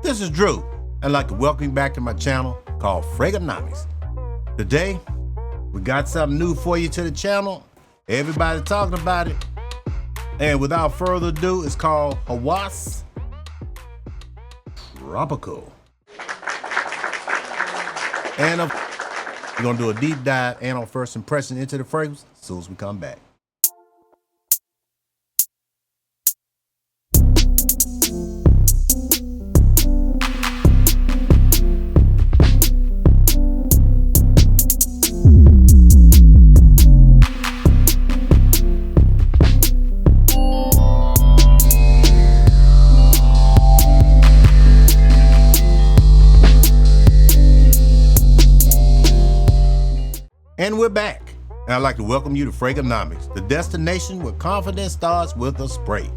This is Drew. I'd like to welcome you back to my channel called Fraganomics. Today, we got something new for you to the channel. Everybody's talking about it. And without further ado, it's called HAWAS Tropical. And we're gonna do a deep dive and on first impression into the fragrance as soon as we come back. And we're back. And I'd like to welcome you to Fraganomics, the destination where confidence starts with a spray.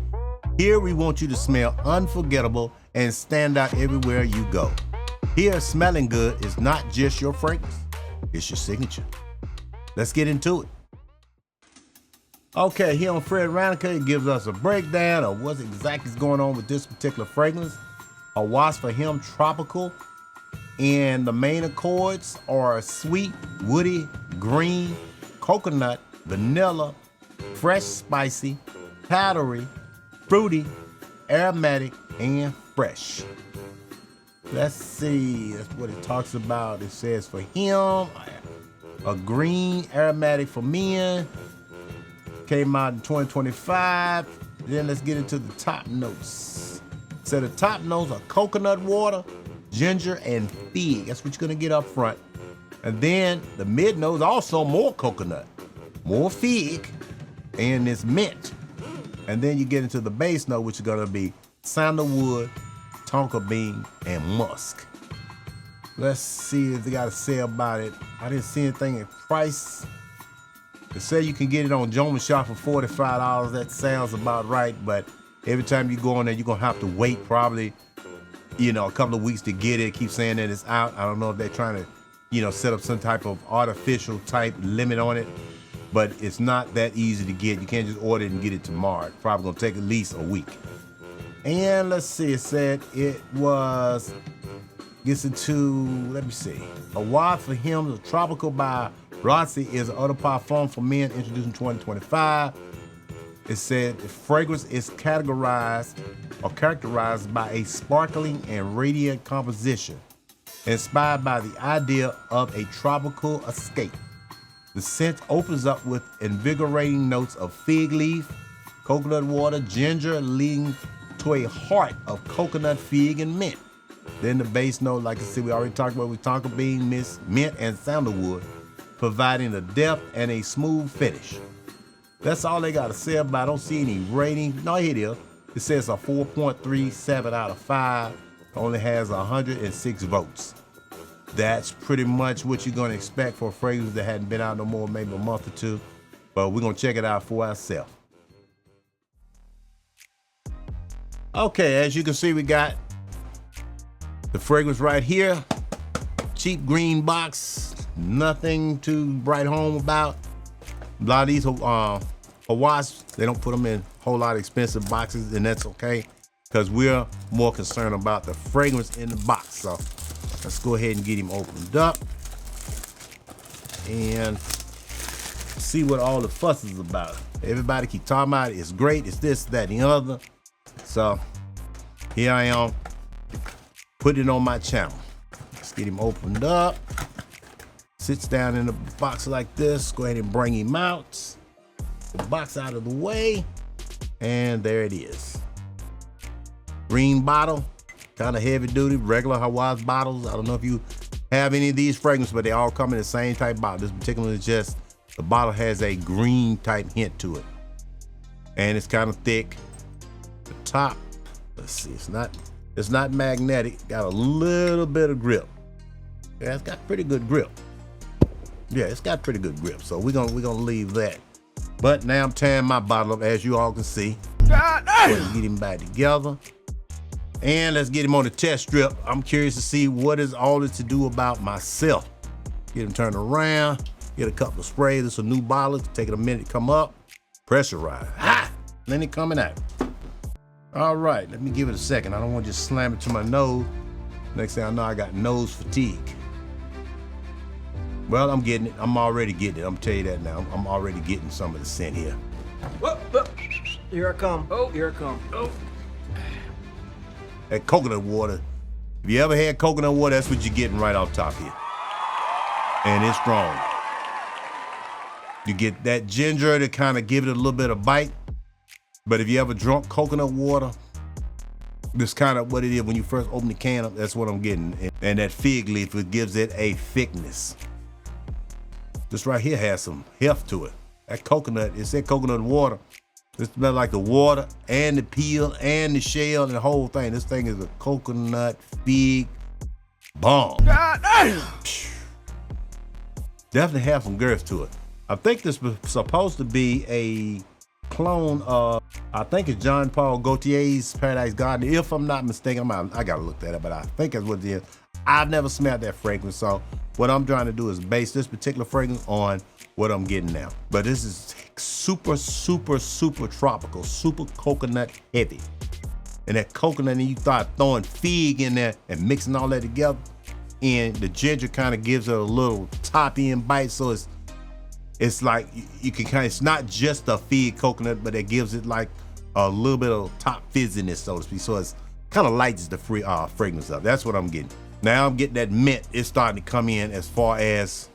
Here we want you to smell unforgettable and stand out everywhere you go. Here, smelling good is not just your fragrance, it's your signature. Let's get into it. Okay, here on Fraganomics, it gives us a breakdown of what's exactly going on with this particular fragrance. HAWAS for him Tropical. And the main accords are sweet, woody, green, coconut, vanilla, fresh, spicy, powdery, fruity, aromatic, and fresh. Let's see, that's what it talks about. It says for him, a green aromatic for men. Came out in 2025. Then let's get into the top notes. So the top notes are coconut water, ginger, and fig. That's what you're gonna get up front. And then the mid notes also more coconut, more fig, and it's mint. And then you get into the base note, which is gonna be sandalwood, tonka bean, and musk. Let's see if they got to say about it. I didn't see anything in price. They say you can get it on Joma Shop for $45. That sounds about right, but every time you go on there, you're gonna have to wait probably a couple of weeks to get it. Keep saying that it's out. I don't know if they're trying to, set up some type of artificial type limit on it, but it's not that easy to get. You can't just order it and get it tomorrow. It's probably gonna take at least a week. And let's see, it said it gets into, let me see. HAWAS for him, the Tropical by Rossi is an eau de parfum for men introduced in 2025. It said the fragrance is characterized by a sparkling and radiant composition, inspired by the idea of a tropical escape. The scent opens up with invigorating notes of fig leaf, coconut water, ginger, leading to a heart of coconut, fig, and mint. Then the base note, like I said, we already talked about with tonka bean, mint, and sandalwood, providing a depth and a smooth finish. That's all they got to say about it. I don't see any rating. No, here it is. It says a 4.37 out of 5. Only has 106 votes. That's pretty much what you're going to expect for a fragrance that hadn't been out no more, maybe a month or two. But we're going to check it out for ourselves. Okay, as you can see, we got the fragrance right here. Cheap green box. Nothing too bright home about. A lot of these HAWAS, they don't put them in a whole lot of expensive boxes, and that's okay, because we're more concerned about the fragrance in the box. So let's go ahead and get him opened up and see what all the fuss is about. Everybody keep talking about it. It's great, it's this, that, and the other. So here I am, putting it on my channel. Let's get him opened up. Sits down in the box like this. Go ahead and bring him out. The box out of the way. And there it is. Green bottle, kind of heavy duty, regular HAWAS bottles. I don't know if you have any of these fragrances, but they all come in the same type bottle. This particular is just, the bottle has a green type hint to it. And it's kind of thick. The top, let's see, it's not magnetic. Got a little bit of grip. Yeah, it's got pretty good grip. Yeah, it's got pretty good grip, so we're gonna leave that. But now I'm tearing my bottle up, as you all can see. God, get him back together. And let's get him on the test strip. I'm curious to see what is all this to do about myself. Get him turned around, get a couple of sprays. This is a new bottle, it's taking a minute to come up. Pressurize. Ah! Then it coming out. All right, let me give it a second. I don't want to just slam it to my nose. Next thing I know, I got nose fatigue. Well, I'm getting it. I'm already getting it. I'm tell you that now. I'm already getting some of the scent here. Whoa, whoa. Here I come. Oh, here I come. Oh. That coconut water. If you ever had coconut water, that's what you're getting right off top here. And it's strong. You get that ginger to kind of give it a little bit of bite. But if you ever drunk coconut water, this kind of what it is when you first open the can up, that's what I'm getting. And that fig leaf, it gives it a thickness. This right here has some heft to it. That coconut, it said coconut water. It smells like the water and the peel and the shell and the whole thing. This thing is a coconut fig bomb. God damn. Definitely have some girth to it. I think this was supposed to be a clone of, I think it's John Paul Gaultier's Paradise Garden. If I'm not mistaken, I gotta look that up, but I think that's what it is. I've never smelled that fragrance, so what I'm trying to do is base this particular fragrance on what I'm getting now. But this is super, super, super tropical, super coconut heavy. And that coconut, and you start throwing fig in there and mixing all that together, and the ginger kind of gives it a little top end bite, so it's like you can kind of, it's not just a fig coconut, but it gives it like a little bit of top fizziness, so to speak. So it's kind of lightens the fragrance up. That's what I'm getting. Now I'm getting that mint. It's starting to come in as far as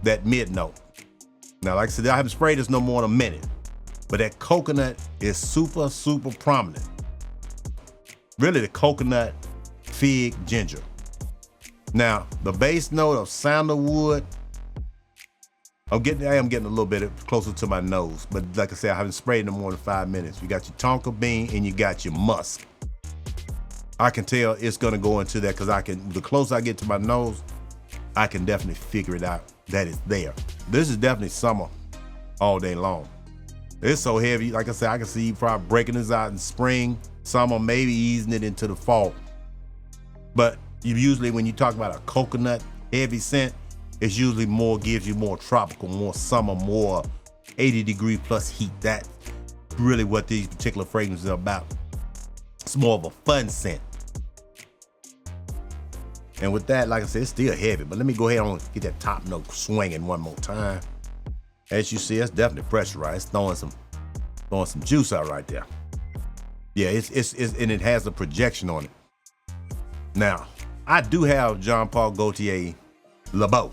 that mid note. Now, like I said, I haven't sprayed this no more than a minute, but that coconut is super, super prominent. Really the coconut, fig, ginger. Now, the base note of sandalwood, I am getting a little bit closer to my nose, but like I said, I haven't sprayed no more than 5 minutes. You got your tonka bean and you got your musk. I can tell it's gonna go into that because the closer I get to my nose, I can definitely figure it out that it's there. This is definitely summer all day long. It's so heavy, like I said, I can see you probably breaking this out in spring, summer, maybe easing it into the fall. But usually when you talk about a coconut heavy scent, it's usually more, gives you more tropical, more summer, more 80-degree plus heat. That's really what these particular fragrances are about. It's more of a fun scent. And with that, like I said, it's still heavy, but let me go ahead and get that top note swinging one more time. As you see, it's definitely pressurized. It's throwing some juice out right there. Yeah, it's and it has a projection on it. Now, I do have Jean Paul Gaultier Le Beau.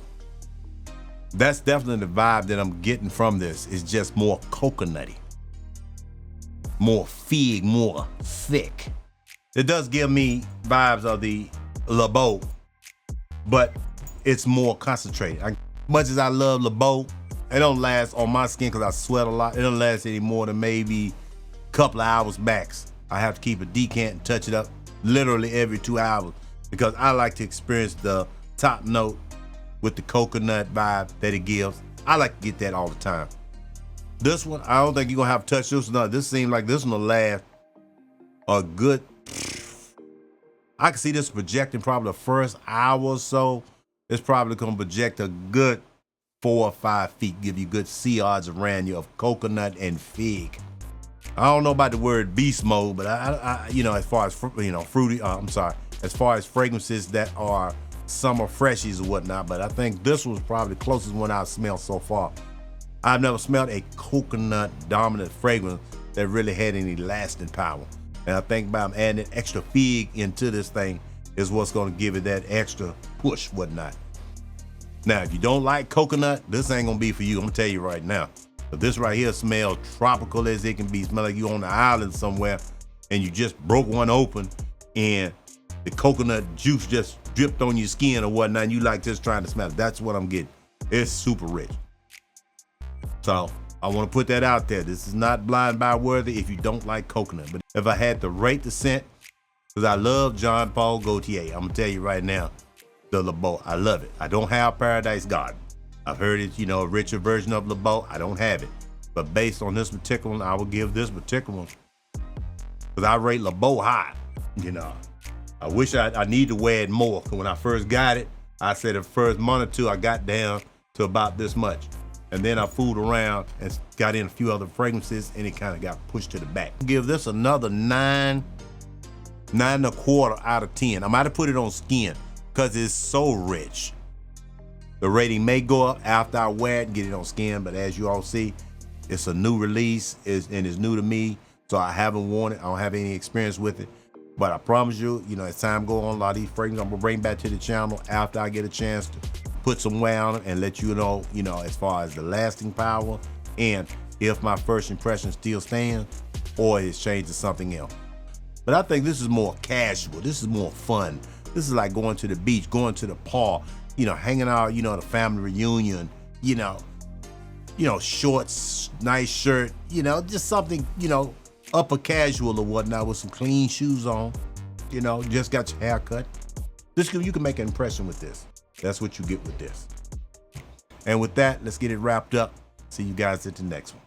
That's definitely the vibe that I'm getting from this. It's just more coconutty, more fig, more thick. It does give me vibes of the Le Beau, but it's more concentrated. Much as I love Le Beau, it don't last on my skin because I sweat a lot. It don't last any more than maybe a couple of hours max. I have to keep a decant and touch it up literally every 2 hours because I like to experience the top note with the coconut vibe that it gives. I like to get that all the time. This one, I don't think you're gonna have to touch this one. This seems like this one will last a good, I can see this projecting probably the first hour or so. It's probably gonna project a good 4 or 5 feet, give you good sea odds around you of coconut and fig. I don't know about the word beast mode, but I as far as fruity, as far as fragrances that are summer freshies or whatnot, but I think this was probably the closest one I've smelled so far. I've never smelled a coconut dominant fragrance that really had any lasting power. And I think by adding extra fig into this thing is what's gonna give it that extra push, whatnot. Now, if you don't like coconut, this ain't gonna be for you, I'm gonna tell you right now. But this right here smells tropical as it can be. Smell like you on the island somewhere and you just broke one open and the coconut juice just dripped on your skin or whatnot, and you like just trying to smell it. That's what I'm getting. It's super rich. So I want to put that out there. This is not blind buy worthy if you don't like coconut. But if I had to rate the scent, because I love Jean Paul Gaultier, I'm gonna tell you right now, the Le Beau, I love it. I don't have Paradise Garden. I've heard it, a richer version of Le Beau. I don't have it. But based on this particular one, I will give this particular one, because I rate Le Beau high. I wish I need to wear it more, because when I first got it, I said the first month or two I got down to about this much. And then I fooled around and got in a few other fragrances, and it kind of got pushed to the back. Give this another 9.25 out of 10. I might have put it on skin because it's so rich. The rating may go up after I wear it and get it on skin, but as you all see, it's a new release and it's new to me, so I haven't worn it. I don't have any experience with it. But I promise you, as time goes on, a lot of these fragrances I'm gonna bring back to the channel after I get a chance to put some wear on it and let you know, as far as the lasting power and if my first impression still stands or it's changed to something else. But I think this is more casual. This is more fun. This is like going to the beach, going to the park, hanging out, the family reunion, shorts, nice shirt, just something, upper casual or whatnot with some clean shoes on, just got your hair cut. You can make an impression with this. That's what you get with this. And with that, let's get it wrapped up. See you guys at the next one.